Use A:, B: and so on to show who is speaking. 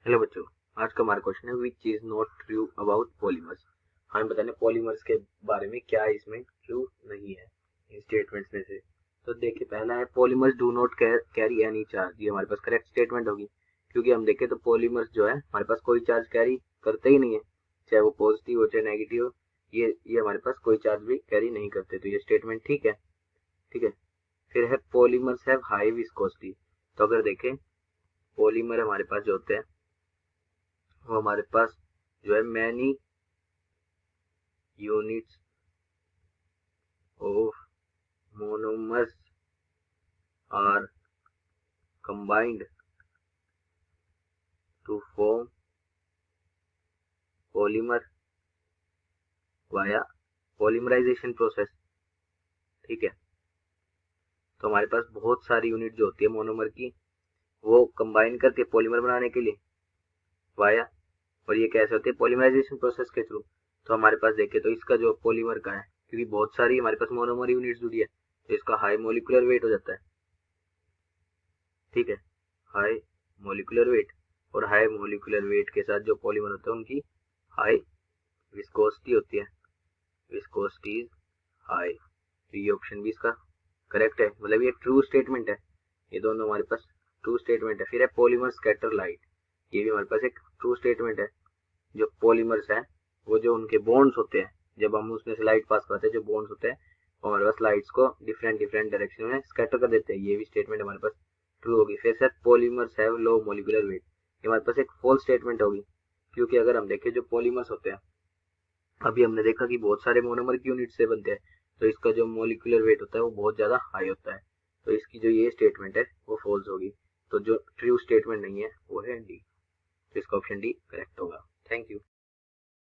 A: Hello बच्चों, आज का हमारा क्वेश्चन है which is not true about polymers. हमें बताने पॉलीमर्स के बारे में क्या इसमें ट्रू नहीं है इन स्टेटमेंट्स में से। तो देखिए, पहला है polymers do not carry any charge. ये हमारे पास करेक्ट स्टेटमेंट होगी, क्योंकि हम देखें तो पॉलीमर्स जो है हमारे पास कोई चार्ज कैरी करते ही नहीं है, चाहे वो पॉजिटिव हो चाहे नेगेटिव हो। ये हमारे पास कोई चार्ज भी कैरी नहीं करते, तो ये स्टेटमेंट ठीक है। ठीक है, फिर है पॉलीमर्स हैव हाई विस्कोसिटी। तो अगर देखें पॉलीमर हमारे पास जो होते हैं वो हमारे पास जो है many units of monomers are combined to form polymer via polymerization process। ठीक है, तो हमारे पास बहुत सारी यूनिट जो होती है मोनोमर की वो कंबाइन करके पॉलीमर बनाने के लिए वाया, और ये कैसे होती है पॉलीमराइजेशन प्रोसेस के थ्रू। तो हमारे पास देखें तो इसका जो पॉलीमर का है, क्योंकि बहुत सारी हमारे पास मोनोमर यूनिट जुड़ी है, तो इसका हाई मोलिकुलर वेट हो जाता है। ठीक है, हाई मोलिकुलर वेट, और हाई मोलिकुलर वेट के साथ जो पॉलीमर होते हैं उनकी हाई विस्कोसिटी होती है। Viscosity is high. तो ये ऑप्शन भी इसका करेक्ट है, मतलब ये ट्रू स्टेटमेंट है। ये दोनों हमारे पास ट्रू स्टेटमेंट है। फिर है पॉलीमर स्कैटर लाइट। ये भी हमारे पास एक ट्रू स्टेटमेंट है। जो पॉलीमर्स है वो जो उनके बॉन्ड्स होते हैं, जब हम उसमें से लाइट पास करते हैं, जो बॉन्ड्स होते हैं वो हमारे पास लाइट्स को डिफरेंट डिफरेंट डायरेक्शन में स्कैटर कर देते हैं। ये भी स्टेटमेंट हमारे पास ट्रू होगी। फिर से polymers have low molecular weight. ये हमारे पास एक फॉल्स स्टेटमेंट होगी, क्योंकि अगर हम देखें जो पॉलीमर्स होते हैं, अभी हमने देखा कि बहुत सारे मोनोमर की यूनिट से बनते हैं, तो इसका जो मोलिकुलर वेट होता है वो बहुत ज्यादा हाई होता है। तो इसकी जो ये स्टेटमेंट है वो फॉल्स होगी। तो जो ट्रू स्टेटमेंट नहीं है वो है डी। तो इसका ऑप्शन डी करेक्ट होगा।